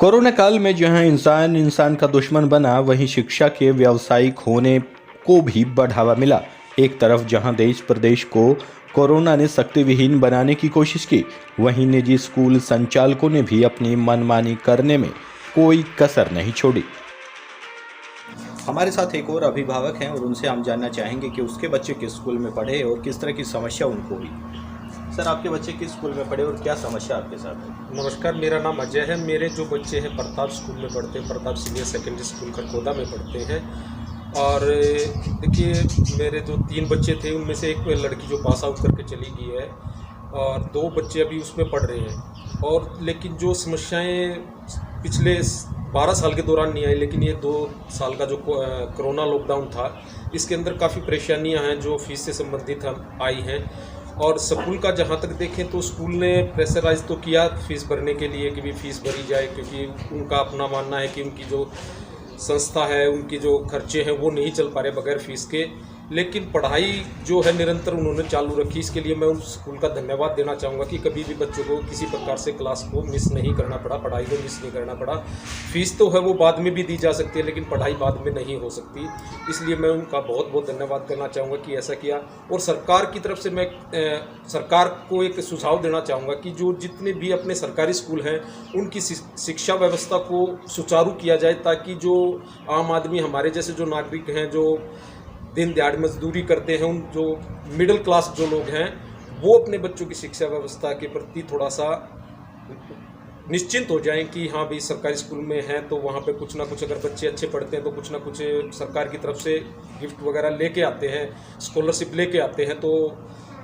Corona काल में जहां इंसान इंसान का दुश्मन बना, वहीं शिक्षा के व्यावसायिक होने को भी बढ़ावा मिला। एक तरफ जहां देश प्रदेश को कोरोना ने सख्ती विहीन बनाने की कोशिश की, वहीं निजी स्कूल संचालकों ने भी अपनी मनमानी करने में कोई कसर नहीं छोड़ी। हमारे साथ एक और अभिभावक हैं और उनसे हम जानना चाहेंगे कि उसके बच्चे किस स्कूल में पढ़े और किस तरह की समस्या उनको हुई। सर, आपके बच्चे किस स्कूल में पढ़े और क्या समस्या आपके साथ है? नमस्कार, मेरा नाम अजय है। मेरे जो बच्चे हैं प्रताप स्कूल में पढ़ते हैं, Pratap senior secondary school Kharkhoda में पढ़ते हैं। और देखिए, मेरे जो 3 बच्चे थे उनमें से एक लड़की जो पास आउट करके चली गई है और 2 बच्चे अभी उसमें पढ़ रहे हैं। और लेकिन जो समस्याएं पिछले 12 साल के दौरान नहीं आई, लेकिन ये 2 साल का जो कोरोना लॉकडाउन था, इसके अंदर काफ़ी परेशानियां हैं जो फीस से संबंधित आई हैं। और स्कूल का जहाँ तक देखें तो स्कूल ने प्रेशराइज तो किया फीस भरने के लिए कि भी फीस भरी जाए, क्योंकि उनका अपना मानना है कि उनकी जो संस्था है, उनकी जो खर्चे हैं वो नहीं चल पा रहे बगैर फीस के। लेकिन पढ़ाई जो है निरंतर उन्होंने चालू रखी। इसके लिए मैं उस स्कूल का धन्यवाद देना चाहूँगा कि कभी भी बच्चों को किसी प्रकार से क्लास को मिस नहीं करना पड़ा, पढ़ाई को मिस नहीं करना पड़ा। फीस तो है वो बाद में भी दी जा सकती है, लेकिन पढ़ाई बाद में नहीं हो सकती। इसलिए मैं उनका बहुत बहुत धन्यवाद करना चाहूँगा कि ऐसा किया। और सरकार की तरफ से मैं सरकार को एक सुझाव देना चाहूँगा कि जो जितने भी अपने सरकारी स्कूल हैं उनकी शिक्षा व्यवस्था को सुचारू किया जाए, ताकि जो आम आदमी, हमारे जैसे जो नागरिक हैं, जो दिन दिहाड़ी मजदूरी करते हैं, उन जो मिडिल क्लास जो लोग हैं, वो अपने बच्चों की शिक्षा व्यवस्था के प्रति थोड़ा सा निश्चिंत हो जाएं कि हाँ भाई, सरकारी स्कूल में हैं तो वहाँ पे कुछ ना कुछ, अगर बच्चे अच्छे पढ़ते हैं तो कुछ ना कुछ सरकार की तरफ से गिफ्ट वगैरह लेके आते हैं, स्कॉलरशिप लेके आते हैं। तो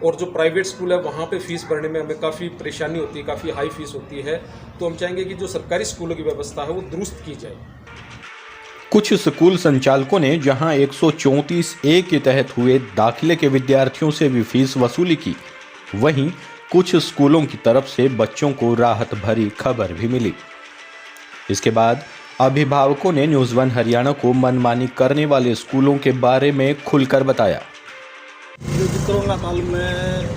और जो प्राइवेट स्कूल है वहाँ पे फीस भरने में हमें काफ़ी परेशानी होती है, काफ़ी हाई फीस होती है। तो हम चाहेंगे कि जो सरकारी स्कूलों की व्यवस्था है वो दुरुस्त की जाए। कुछ स्कूल संचालकों ने जहां 134A के तहत हुए दाखिले के विद्यार्थियों से भी फीस वसूली की, वहीं कुछ स्कूलों की तरफ से बच्चों को राहत भरी खबर भी मिली। इसके बाद अभिभावकों ने न्यूज़ 1 हरियाणा को मनमानी करने वाले स्कूलों के बारे में खुलकर बताया। कोरोना काल में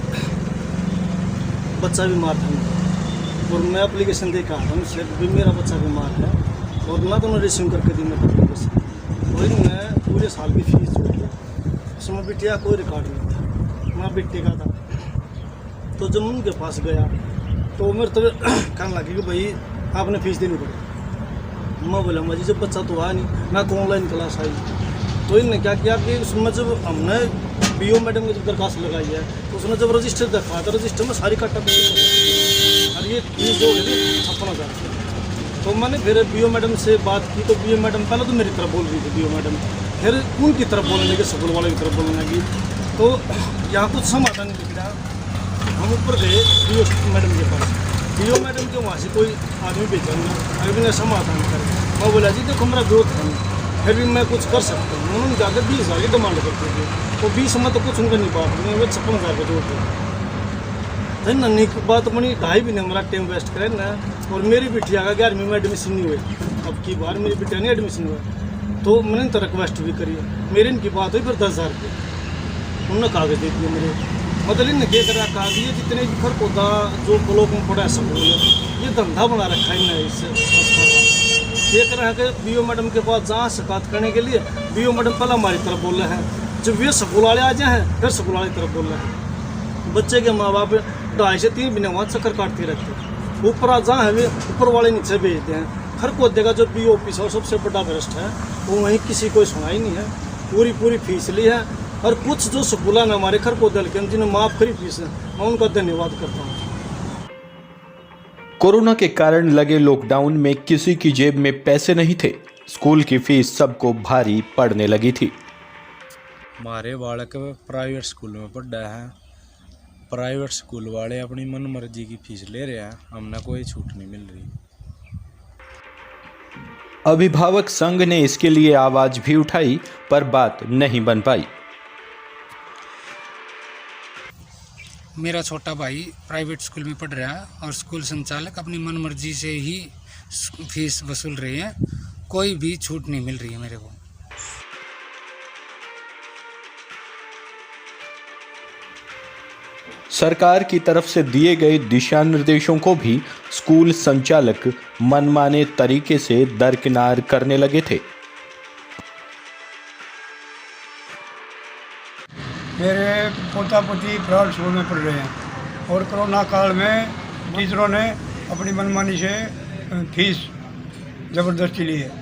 बच्चा बीमार था और मैं एप्लीकेशन देखा हमसे भी मेरा बच्चा बीमार है और ना तो उन्होंने रिसीव करके दी मेरे वही मैं पूरे साल की फीस जोड़ ली। उसमें बिटिया कोई रिकॉर्ड नहीं था, मैं बिट्टी का था। तो जब उनके पास गया तो मेरे तो कहने लगे कि भाई आपने फीस देनी पड़ेगी। मैं बोला मुझे जब बच्चा तो आया नहीं, ना तो ऑनलाइन क्लास आई। तो इन्होंने क्या किया कि उसमें जब हमने BO मैडम की जब दरखास्त लगाई है तो उसने जब रजिस्टर दिखाया था, रजिस्टर में सारी कट्टा और ये फीस जो है 56,000। तो मैंने फिर BO मैडम से बात की तो BO मैडम पहले तो मेरी तरफ बोल रही थी, BO मैडम फिर उनकी तरफ बोलने लगी, स्कूल वाले की तरफ बोलने लगी। तो यहाँ कुछ समाधान नहीं दिख रहा। हम ऊपर गए BO मैडम के पास, BO मैडम के वहाँ से कोई आदमी भेजा नहीं, अभी मेरा समाधान कर। मैं बोला जी देखो मेरा विरोध है, फिर भी मैं कुछ कर सकता हूँ। उन्होंने जाकर 20,000 की डिमांड करते थे, तो 20 में तो कुछ उनका नहीं पाता, मैं 56,000 का जोड़ दिया। नन्ही की बात बनी, 2.5 महीने हमारा टाइम वेस्ट करें ना। और मेरी बिटिया का 11वीं में एडमिशन नहीं हुई, अब की बार मेरी बिटिया नहीं एडमिशन हुआ। तो मैंने तो रिक्वेस्ट भी करी, मेरी इनकी बात हुई फिर 10,000 की उन्होंने कागज दे दिए मेरे। मतलब इन्हें क्या करा, कहा कि ये जितने भी खरखोदा जो ब्लॉक में पड़ा है स्कूल, ये धंधा बना रखा है इन्हें इस संस्था का। ये कर रहा है कि BO मैडम के पास जहाँ शिकायत करने के लिए BO मैडम पहले हमारी तरफ बोल रहे हैं, जब ये स्कूल वाले आ जाए हैं फिर स्कूल वाली तरफ बोल रहे हैं। बच्चे के माँ बाप 2.5 से 3 महीने वहाँ चक्कर काटते रहते हैं। ऊपर आ जहाँ है ऊपर वाले नीचे भेजते हैं। खरखोदे का जो BO ऑफिस है सबसे बड़ा भ्रष्ट है, वो वहीं किसी को सुनाई नहीं है, पूरी फीस ली है। और कुछ जो स्कूल है हमारे खरखोदे के जिन्हें माफ़ करी फीस है, मैं उनका धन्यवाद करता हूँ। कोरोना के कारण लगे लॉकडाउन में किसी की जेब में पैसे नहीं थे, स्कूल की फीस सबको भारी पड़ने लगी थी। हमारे बालक प्राइवेट स्कूल में पढ़ रहा है, प्राइवेट स्कूल वाले अपनी मन मर्जी की फीस ले रहे हैं, हमने कोई छूट नहीं मिल रही। अभिभावक संघ ने इसके लिए आवाज भी उठाई, पर बात नहीं बन पाई। मेरा छोटा भाई प्राइवेट स्कूल में पढ़ रहा है और स्कूल संचालक अपनी मन मर्जी से ही फीस वसूल रहे हैं, कोई भी छूट नहीं मिल रही है मेरे को। सरकार की तरफ से दिए गए दिशा निर्देशों को भी स्कूल संचालक मनमाने तरीके से दरकिनार करने लगे थे। मेरे पोता पोती प्राइवेट स्कूल में पढ़ रहे हैं और कोरोना काल में टीचरों ने अपनी मनमानी से फीस ज़बरदस्ती ली है।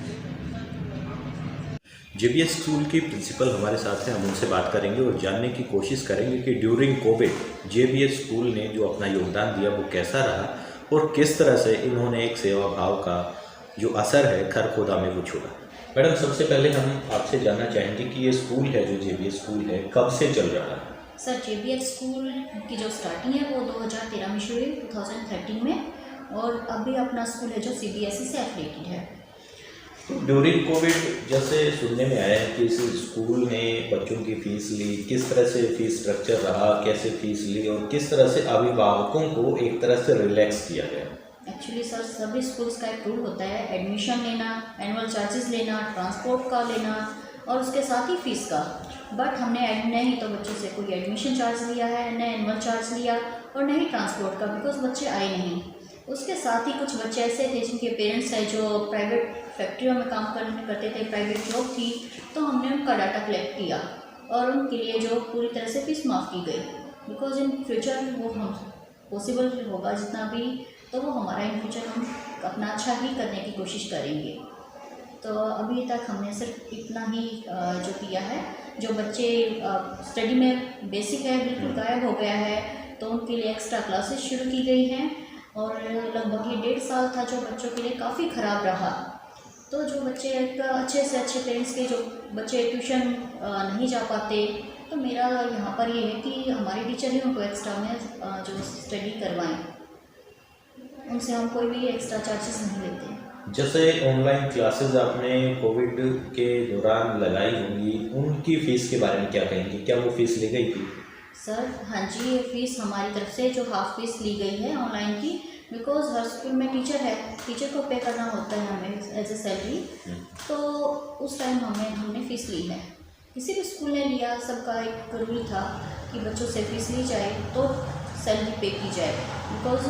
जेबीएस स्कूल की प्रिंसिपल हमारे साथ हैं, हम उनसे बात करेंगे और जानने की कोशिश करेंगे कि ड्यूरिंग कोविड जेबीएस स्कूल ने जो अपना योगदान दिया वो कैसा रहा और किस तरह से इन्होंने एक सेवा भाव का जो असर है खरखोदा में वो छोड़ा। मैडम, सबसे पहले हम आपसे जानना चाहेंगे कि ये स्कूल है जो जेबीएस स्कूल है कब से चल रहा है? सर, जेबीएस स्कूल की जो स्टार्टिंग है वो 2013 में शुरू हुई, 2013 में, और अभी अपना स्कूल है जो सीबीएसई से एफिलिएटेड है। ड्यूरिंग कोविड जैसे सुनने में आया है कि इस स्कूल ने बच्चों की फ़ीस ली, किस तरह से फ़ीस स्ट्रक्चर रहा, कैसे फ़ीस ली और किस तरह से अभिभावकों को एक तरह से रिलैक्स किया गया? एक्चुअली सर, सभी स्कूल्स का एक रूल होता है, एडमिशन लेना, एनुअल चार्जेस लेना, ट्रांसपोर्ट का लेना और उसके साथ ही फ़ीस का। बट हमने न ही तो बच्चों से कोई एडमिशन चार्ज लिया है, न एनुअल चार्ज लिया और न ही ट्रांसपोर्ट का, बिकॉज बच्चे आए नहीं। उसके साथ ही कुछ बच्चे ऐसे थे जिनके पेरेंट्स हैं जो प्राइवेट फैक्ट्रियों में काम करते थे, प्राइवेट जॉब थी, तो हमने उनका डाटा कलेक्ट किया और उनके लिए जो पूरी तरह से फीस माफ़ की गई, बिकॉज इन फ्यूचर वो हम पॉसिबल होगा जितना भी, तो वो हमारा इन फ्यूचर हम अपना अच्छा ही करने की कोशिश करेंगे। तो अभी तक हमने सिर्फ इतना ही जो किया है, जो बच्चे स्टडी में बेसिक है बिल्कुल गायब हो गया है, तो उनके लिए एक्स्ट्रा क्लासेस शुरू की गई हैं और लगभग ये 1.5 साल था जो बच्चों के लिए काफ़ी ख़राब रहा। तो जो बच्चे अच्छे से अच्छे पेरेंट्स के जो बच्चे ट्यूशन नहीं जा पाते, तो मेरा यहाँ पर ये है कि हमारे टीचर ही उनको एक्स्ट्रा में जो स्टडी करवाएं, उनसे हम कोई भी एक्स्ट्रा चार्जेस नहीं लेते हैं। जैसे ऑनलाइन क्लासेस आपने कोविड के दौरान लगाई होंगी, उनकी फ़ीस के बारे में क्या कहेंगे? क्या वो फ़ीस ली गई थी? सर हाँ जी, ये फ़ीस हमारी तरफ से जो हाफ फीस ली गई है ऑनलाइन की, बिकॉज हर स्कूल में टीचर है, टीचर को पे करना होता है हमें एज ए सैलरी, तो उस टाइम हमने फ़ीस ली है। किसी भी स्कूल ने लिया, सबका एक रूल था कि बच्चों से फ़ीस ली जाए तो सैलरी पे की जाए, बिकॉज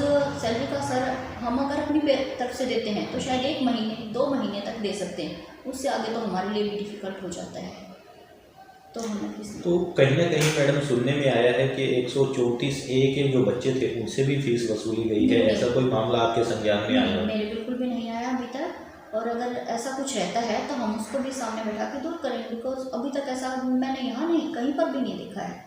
सैलरी का सर हम अगर अपनी तरफ से देते हैं तो शायद 1 महीने 2 महीने तक दे सकते हैं, उससे आगे तो हमारे लिए भी डिफ़िकल्ट हो जाता है, तो हमने फीस ली। तो कहीं ना कहीं मैडम सुनने में आया है कि 134A के जो बच्चे थे उनसे भी फीस वसूली गई है, ऐसा कोई मामला आपके संज्ञान में आया? मेरे बिल्कुल भी नहीं आया अभी तक, और अगर ऐसा कुछ रहता है तो हम उसको भी सामने बैठा के दूर करेंगे, बिकॉज अभी तक ऐसा मैंने यहाँ नहीं कहीं पर भी नहीं देखा है।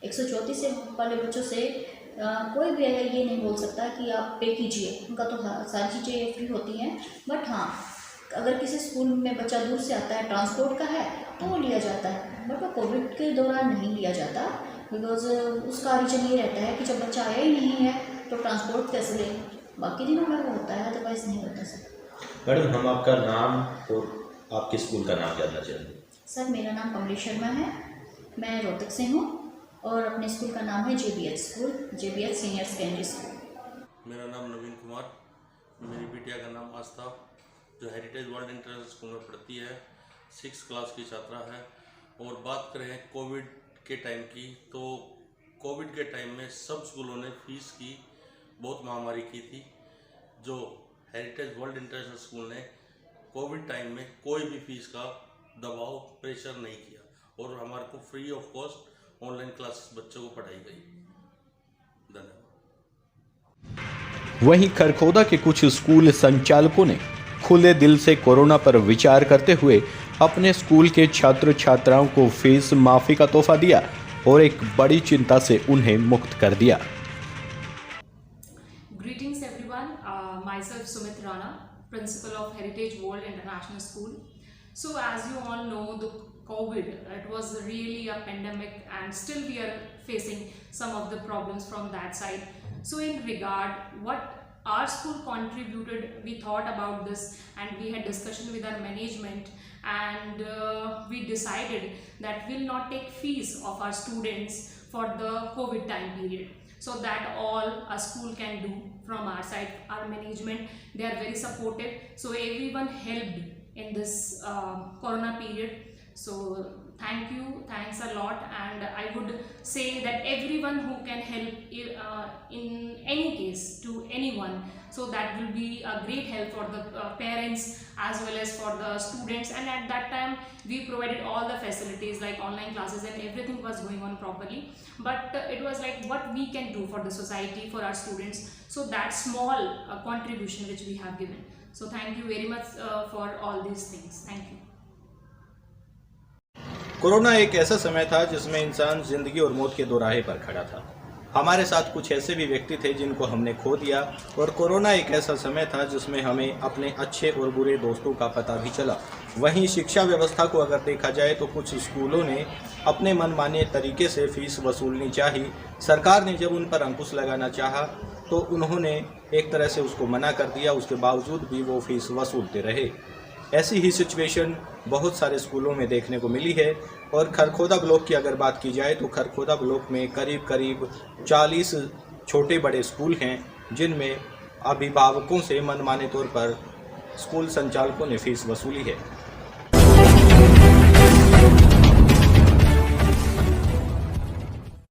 134 वाले बच्चों से कोई भी ये नहीं बोल सकता कि आप पे कीजिए, उनका तो सारी चीज़ें फ्री होती हैं। बट हाँ, अगर किसी स्कूल में बच्चा दूर से आता है, ट्रांसपोर्ट का है, तो वो लिया जाता है, बट वो कोविड के दौरान नहीं लिया जाता, बिकॉज उसका रीज़न ये रहता है कि जब बच्चा आया ही नहीं है तो ट्रांसपोर्ट कैसे ले, बाकी दिनों में वो होता है, अदरवाइज़ नहीं होता सर। मैडम, हम आपका नाम और आपके स्कूल का नाम जानना चाहेंगे। सर, मेरा नाम कमलेश शर्मा है, मैं रोहतक से हूँ और अपने स्कूल का नाम है JBS school, JBS senior secondary school. मेरा नाम नवीन कुमार, मेरी बिटिया का नाम आस्था, जो हेरिटेज वर्ल्ड इंटरनेशनल स्कूल में पढ़ती है, 6th क्लास की छात्रा है। और बात करें कोविड के टाइम की, तो कोविड के टाइम में सब स्कूलों ने फ़ीस की बहुत महामारी की थी। जो हेरिटेज वर्ल्ड इंटरनेशनल स्कूल ने कोविड टाइम में कोई भी फ़ीस का दबाव प्रेशर नहीं किया और हमारे को free of cost online classes बच्चों को पढ़ाई गई। धन्यवाद। वहीं खरखोदा के कुछ स्कूल संचालकों ने खुले दिल से कोरोना पर विचार करते हुए अपने स्कूल के छात्र छात्राओं को फीस माफी का तोहफा दिया और एक बड़ी चिंता से उन्हें मुक्त कर दिया। Greetings everyone, myself Sumit Rana, principal of Heritage World International School. So as you all know, the COVID, it was really a pandemic and still we are facing some of the problems from that side. So in regard what our school contributed, we thought about this and we had discussion with our management, and we decided that we'll not take fees of our students for the COVID time period, so that all a school can do from our side. Our management, they are very supportive, so everyone helped in this corona period. So thanks a lot, and I would say that everyone who can help in any case to anyone, so that will be a great help for the parents as well as for the students. And at that time we provided all the facilities like online classes and everything was going on properly, but it was like what we can do for the society, for our students, so that small contribution which we have given. So thank you very much for all these things. Thank you. Corona एक ऐसा समय था जिसमें इंसान जिंदगी और मौत के दोराहे पर खड़ा था। हमारे साथ कुछ ऐसे भी व्यक्ति थे जिनको हमने खो दिया, और कोरोना एक ऐसा समय था जिसमें हमें अपने अच्छे और बुरे दोस्तों का पता भी चला। वहीं शिक्षा व्यवस्था को अगर देखा जाए तो कुछ स्कूलों ने अपने मनमाने तरीके से फीस वसूलनी चाही। सरकार ने जब उन पर अंकुश लगाना चाहा तो उन्होंने एक तरह से उसको मना कर दिया, उसके बावजूद भी वो फीस वसूलते रहे। ऐसी ही सिचुएशन बहुत सारे स्कूलों में देखने को मिली है। और खरखोदा ब्लॉक की अगर बात की जाए तो खरखोदा ब्लॉक में करीब 40 छोटे बड़े स्कूल हैं जिनमें अभिभावकों से मनमाने तौर पर स्कूल संचालकों ने फीस वसूली है।